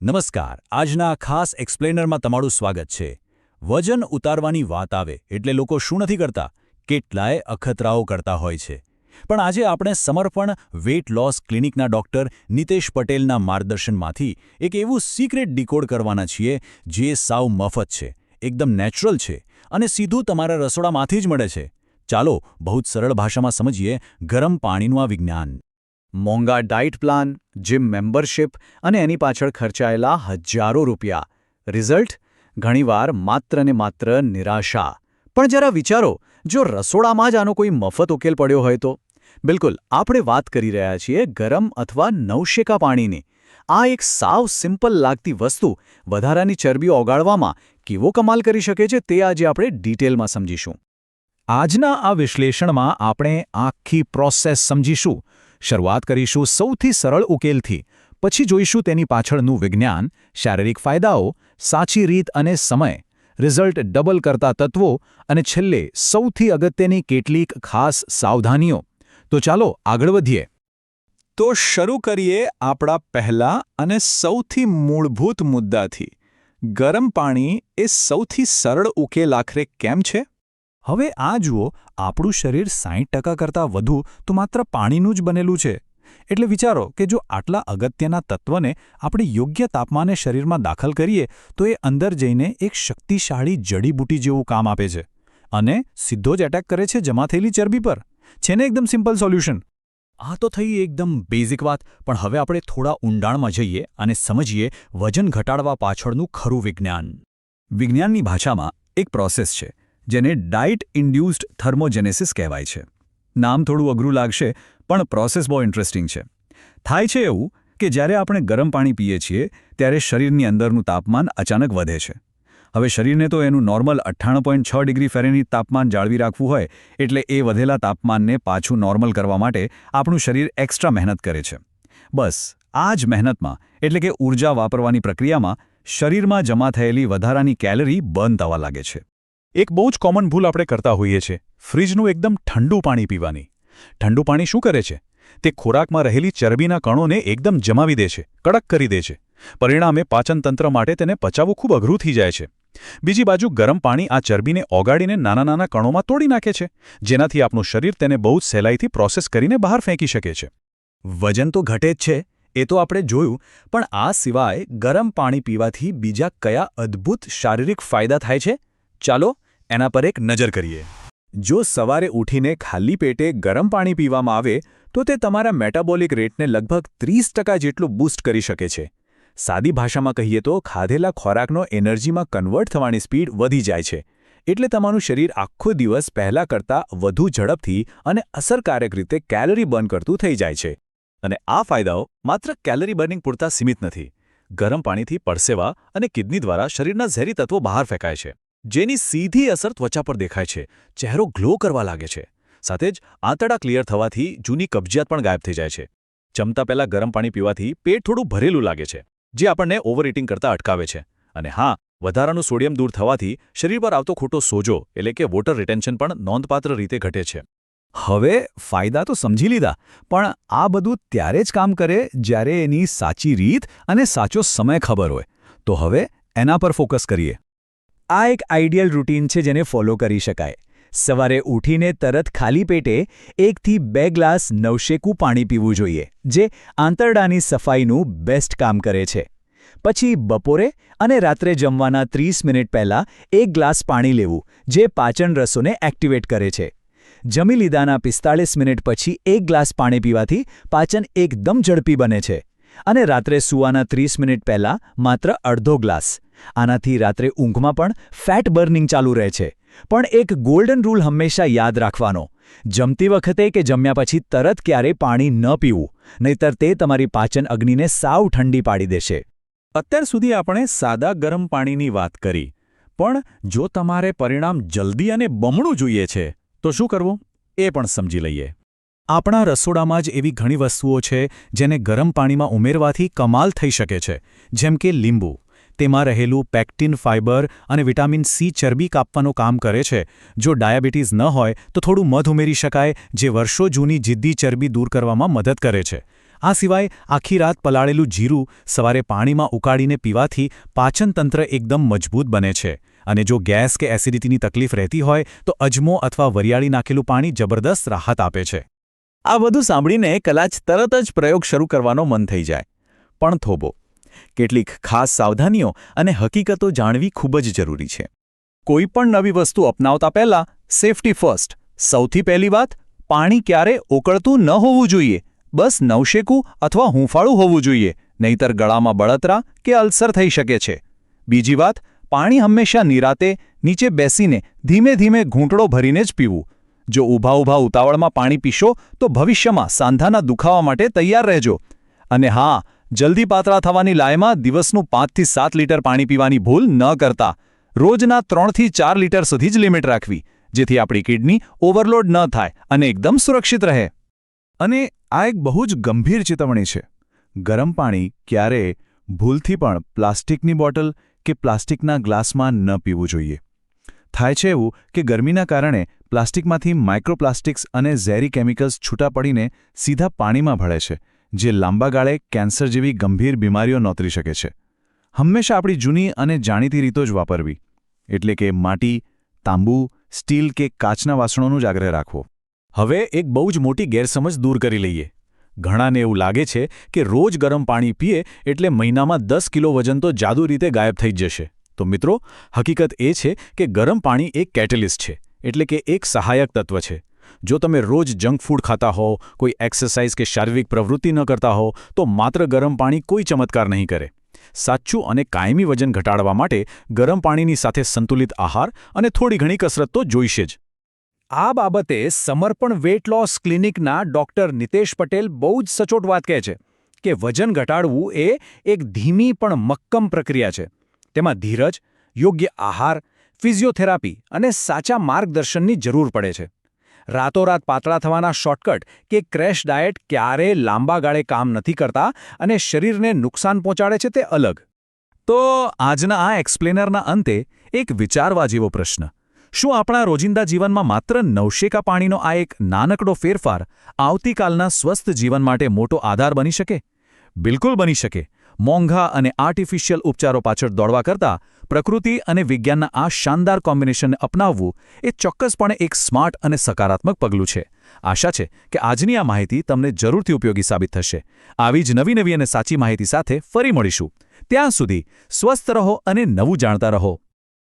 નમસ્કાર. આજના આ ખાસ એક્સપ્લેનરમાં તમારું સ્વાગત છે. વજન ઉતારવાની વાત આવે એટલે લોકો શું નથી કરતા? કેટલાય અખતરાઓ કરતા હોય છે. પણ આજે આપણે સમર્પણ વેઇટ લોસ ક્લિનિકના ડૉક્ટર નિતેશ પટેલના માર્ગદર્શનમાંથી એક એવું સિક્રેટ ડીકોડ કરવાના છીએ જે સાવ મફત છે, એકદમ નેચરલ છે અને સીધું તમારા રસોડામાંથી જ મળે છે. ચાલો બહુ જ સરળ ભાષામાં સમજીએ ગરમ પાણીનું આ વિજ્ઞાન. મોંઘા ડાયટ પ્લાન, જીમ મેમ્બરશિપ અને એની પાછળ ખર્ચાયેલા હજારો રૂપિયા. રિઝલ્ટ? ઘણીવાર માત્ર ને માત્ર નિરાશા. પણ જરા વિચારો, જો રસોડામાં જ આનો કોઈ મફત ઉકેલ પડ્યો હોય તો? બિલકુલ, આપણે વાત કરી રહ્યા છીએ ગરમ અથવા નવશેકા પાણીની. આ એક સાવ સિમ્પલ લાગતી વસ્તુ વધારાની ચરબી ઓગાળવામાં કેવો કમાલ કરી શકે છે તે આજે આપણે ડિટેલમાં સમજીશું. આજના આ વિશ્લેષણમાં આપણે આખી પ્રોસેસ સમજીશું. શરૂઆત કરીશું સૌથી સરળ ઉકેલથી, પછી જોઈશું તેની પાછળનું વિજ્ઞાન, શારીરિક ફાયદાઓ, સાચી રીત અને સમય, રિઝલ્ટ ડબલ કરતા તત્વો અને છેલ્લે સૌથી અગત્યની કેટલીક ખાસ સાવધાનીઓ. તો ચાલો આગળ વધીએ. તો શરૂ કરીએ આપણા પહેલા અને સૌથી મૂળભૂત મુદ્દાથી. ગરમ પાણી એ સૌથી સરળ ઉકેલ આખરે કેમ છે? હવે આ જુઓ, આપણું શરીર 60% કરતાં વધુ તો માત્ર પાણીનું જ બનેલું છે. એટલે વિચારો કે જો આટલા અગત્યના તત્વને આપણે યોગ્ય તાપમાને શરીરમાં દાખલ કરીએ તો એ અંદર જઈને એક શક્તિશાળી જડીબૂટી જેવું કામ આપે છે અને સીધો જ એટેક કરે છે જમા થયેલી ચરબી પર. છે ને એકદમ સિમ્પલ સોલ્યુશન? આ તો થઈ એકદમ બેઝિક વાત, પણ હવે આપણે થોડા ઊંડાણમાં જઈએ અને સમજીએ વજન ઘટાડવા પાછળનું ખરું વિજ્ઞાન. વિજ્ઞાનની ભાષામાં એક પ્રોસેસ છે જેને ડાયટ ઇન્ડ્યુસ્ડ થર્મોજેનેસિસ કહેવાય છે. નામ થોડું અઘરું લાગશે, પણ પ્રોસેસ બહુ ઇન્ટરેસ્ટિંગ છે. થાય છે એવું કે જ્યારે આપણે ગરમ પાણી પીએ છીએ ત્યારે શરીરની અંદરનું તાપમાન અચાનક વધે છે. હવે શરીરને તો એનું નોર્મલ 98.6 ડિગ્રી ફેરેનહીટ તાપમાન જાળવી રાખવું હોય, એટલે એ વધેલા તાપમાનને પાછું નોર્મલ કરવા માટે આપણું શરીર એક્સ્ટ્રા મહેનત કરે છે. બસ આ જ મહેનતમાં, એટલે કે ઊર્જા વાપરવાની પ્રક્રિયામાં, શરીરમાં જમા થયેલી વધારાની કેલરી બર્ન થવા લાગે છે. એક બહુ જ કોમન ભૂલ આપણે કરતા હોઈએ છીએ, ફ્રીજનું એકદમ ઠંડુ પાણી પીવાની. ઠંડુ પાણી શું કરે છે? તે ખોરાકમાં રહેલી ચરબીના કણોને એકદમ જમાવી દે છે, કડક કરી દે છે. પરિણામે પાચનતંત્ર માટે તેને પચાવવું ખૂબ અઘરું થઈ જાય છે. બીજી બાજુ ગરમ પાણી આ ચરબીને ઓગાળીને નાના નાના કણોમાં તોડી નાખે છે, જેનાથી આપણું શરીર તેને બહુ જ સહેલાઈથી પ્રોસેસ કરીને બહાર ફેંકી શકે છે. વજન તો ઘટે જ છે, એ તો આપણે જોયું, પણ આ સિવાય ગરમ પાણી પીવાથી બીજા કયા અદ્ભુત શારીરિક ફાયદા થાય છે? ચાલો એના પર એક નજર કરીએ. જો સવારે ઉઠીને ખાલી પેટે ગરમ પાણી પીવામાં આવે તો તે તમારા મેટાબોલિક રેટને લગભગ 30% જેટલું બૂસ્ટ કરી શકે છે. સાદી ભાષામાં કહીએ તો ખાધેલા ખોરાકનો એનર્જીમાં કન્વર્ટ થવાની સ્પીડ વધી જાય છે, એટલે તમારું શરીર આખો દિવસ પહેલાં કરતાં વધુ ઝડપથી અને અસરકારક રીતે કેલરી બર્ન કરતું થઈ જાય છે. અને આ ફાયદાઓ માત્ર કેલરી બર્નિંગ પૂરતા સીમિત નથી. ગરમ પાણીથી પરસેવા અને કિડની દ્વારા શરીરના ઝેરી તત્વો બહાર ફેંકાય છે, જેની સીધી અસર ત્વચા પર દેખાય છે. ચહેરો ગ્લો કરવા લાગે છે. સાથે જ આંતરડા ક્લિયર થવાથી જૂની કબજિયાત પણ ગાયબ થઈ જાય છે. જમતા પહેલાં ગરમ પાણી પીવાથી પેટ થોડું ભરેલું લાગે છે, જે આપણને ઓવર ઇટિંગ કરતાં અટકાવે છે. અને હા, વધારાનું સોડિયમ દૂર થવાથી શરીર પર આવતો ખોટો સોજો એટલે કે વોટર રિટેન્શન પણ નોંધપાત્ર રીતે ઘટે છે. હવે ફાયદા તો સમજી લીધા, પણ આ બધું ત્યારે જ કામ કરે જ્યારે એની સાચી રીત અને સાચો સમય ખબર હોય. તો હવે એના પર ફોકસ કરીએ. આ એક આઈડિયલ રૂટીન છે જેને ફોલો કરી શકાય. સવારે ઉઠીને તરત ખાલી પેટે 1 થી 2 ગ્લાસ નવશેકું પાણી પીવું જોઈએ, જે આંતરડાની સફાઈનું બેસ્ટ કામ કરે છે. પછી બપોરે અને રાત્રે જમવાના 30 મિનિટ પહેલાં 1 ગ્લાસ પાણી લેવું, જે પાચન રસોને એક્ટિવેટ કરે છે. જમી લીધાના 45 મિનિટ પછી 1 ગ્લાસ પાણી પીવાથી પાચન એકદમ ઝડપી બને છે. અને રાત્રે સૂવાના 30 મિનિટ પહેલાં માત્ર અડધો ગ્લાસ. આનાથી રાત્રે ઊંઘમાં પણ ફેટ બર્નિંગ ચાલુ રહે છે. પણ એક ગોલ્ડન રૂલ હંમેશા યાદ રાખવાનો: જમતી વખતે કે જમ્યા પછી તરત ક્યારેય પાણી ન પીવું, નહીંતર તે તમારી પાચન અગ્નિને સાવ ઠંડી પાડી દેશે. અત્યાર સુધી આપણે સાદા ગરમ પાણીની વાત કરી, પણ જો તમારે પરિણામ જલ્દી અને બમણું જોઈએ છે તો શું કરવું એ પણ સમજી લઈએ. આપણા રસોડામાં જ એવી ઘણી વસ્તુઓ છે જેને ગરમ પાણીમાં ઉમેરવાથી કમાલ થઈ શકે છે, જેમ કે લીંબુ. તેમાં રહેલું પેક્ટિન ફાઇબર અને વિટામિન સી ચરબી કાપવાનું કામ કરે છે. જો ડાયાબિટીસ ન હોય તો થોડું મધ ઉમેરી શકાય, જે વર્ષો જૂની જિદ્દી ચરબી દૂર કરવામાં મદદ કરે છે. આ સિવાય આખી રાત પલાળેલું જીરું સવારે પાણીમાં ઉકાળીને પીવાથી પાચનતંત્ર એકદમ મજબૂત બને છે અને જો ગેસ કે એસિડિટીની તકલીફ રહેતી હોય તો અજમો અથવા વરિયાળી નાખેલું પાણી જબરદસ્ત રાહત આપે છે. આ બધું સાંભળીને કદાચ તરત જ પ્રયોગ શરૂ કરવાનો મન થઈ જાય, પણ થોભો. કેટલીક ખાસ સાવધાનીઓ અને હકીકતો જાણવી ખૂબ જ જરૂરી છે. કોઈ પણ નવી વસ્તુ અપનાવતા પહેલાં સેફટી ફર્સ્ટ. સૌથી પહેલી વાત, પાણી ક્યારે ઉકળતું ન હોવું જોઈએ. બસ નવશેકું અથવા હૂંફાળું હોવું જોઈએ, નહીંતર ગળામાં બળતરા કે અલ્સર થઈ શકે છે. બીજી વાત, પાણી હંમેશા નિરાતે નીચે બેસીને ધીમે ધીમે ઘૂંટડો ભરીને જ પીવું. જો ઊભા ઉતાવળમાં પાણી પીશો તો ભવિષ્યમાં સાંધાના દુખાવા માટે તૈયાર રહેજો. અને હા, જલ્દી પાતળા થવાની લાયમાં દિવસનું 5 થી 7 લીટર પાણી પીવાની ભૂલ ન કરતા. રોજના 3 થી 4 લીટર સુધી જ લિમિટ રાખવી, જેથી આપણી કિડની ઓવરલોડ ન થાય અને એકદમ સુરક્ષિત રહે. અને આ એક બહુ જ ગંભીર ચેતવણી છે. ગરમ પાણી ક્યારેય ભૂલથી પણ પ્લાસ્ટિકની બોટલ કે પ્લાસ્ટિકના ગ્લાસમાં ન પીવું જોઈએ. થાય છે એવું કે ગરમીના કારણે પ્લાસ્ટિકમાંથી માઇક્રોપ્લાસ્ટિક્સ અને ઝેરી કેમિકલ્સ છૂટા પડીને સીધા પાણીમાં ભળે છે, જે લાંબા ગાળે કેન્સર જેવી ગંભીર બીમારીઓ નોતરી શકે છે. હંમેશા આપણી જૂની અને જાણીતી રીતો જ વાપરવી, એટલે કે માટી, તાંબુ, સ્ટીલ કે કાચના વાસણોનું જ આગ્રહ રાખવો. હવે એક બહુ જ મોટી ગેરસમજ દૂર કરી લઈએ. ઘણાને એવું લાગે છે કે રોજ ગરમ પાણી પીએ એટલે મહિનામાં 10 કિલો વજન તો જાદુ રીતે ગાયબ થઈ જશે. તો મિત્રો, હકીકત એ છે કે ગરમ પાણી એક કેટેલિસ્ટ છે, એટલે કે એક સહાયક તત્વ છે. જો તમે રોજ જંક ફૂડ ખાતા હો, કોઈ એક્સરસાઇઝ કે શારીરિક પ્રવૃત્તિ ન કરતા હો, તો માત્ર ગરમ પાણી કોઈ ચમત્કાર નહીં કરે. સાચું અને કાયમી વજન ઘટાડવા માટે ગરમ પાણીની સાથે સંતુલિત આહાર અને થોડી ઘણી કસરત તો જોઈશે જ. આ બાબતે સમર્પણ વેટ લોસ ક્લિનિકના ડૉક્ટર નિતેશ પટેલ બહુ જ સચોટ વાત કહે છે કે વજન ઘટાડવું એ એક ધીમી પણ મક્કમ પ્રક્રિયા છે. તેમાં ધીરજ, યોગ્ય આહાર, ફિઝિયોથેરાપી અને સાચા માર્ગદર્શનની જરૂર પડે છે. રાતોરાત પાતળા થવાના શોર્ટકટ કે ક્રેશ ડાયટ ક્યારેય લાંબા ગાળે કામ નથી કરતા અને શરીરને નુકસાન પહોંચાડે છે તે અલગ. તો આજના આ એક્સપ્લેનરના અંતે એક વિચારવા જેવો પ્રશ્ન: શું આપણા રોજિંદા જીવનમાં માત્ર નવશેકા પાણીનો આ એક નાનકડો ફેરફાર આવતીકાલના સ્વસ્થ જીવન માટે મોટો આધાર બની શકે? બિલકુલ બની શકે. મોંઘા અને આર્ટિફિશિયલ ઉપચારો પાછળ દોડવા કરતાં પ્રકૃતિ અને વિજ્ઞાનના આ શાનદાર કોમ્બિનેશનને અપનાવવું એ ચોક્કસપણે એક સ્માર્ટ અને સકારાત્મક પગલું છે. આશા છે કે આજની આ માહિતી તમને જરૂરથી ઉપયોગી સાબિત થશે. આવી જ નવી અને સાચી માહિતી સાથે ફરી મળીશું. ત્યાં સુધી સ્વસ્થ રહો અને નવું જાણતા રહો.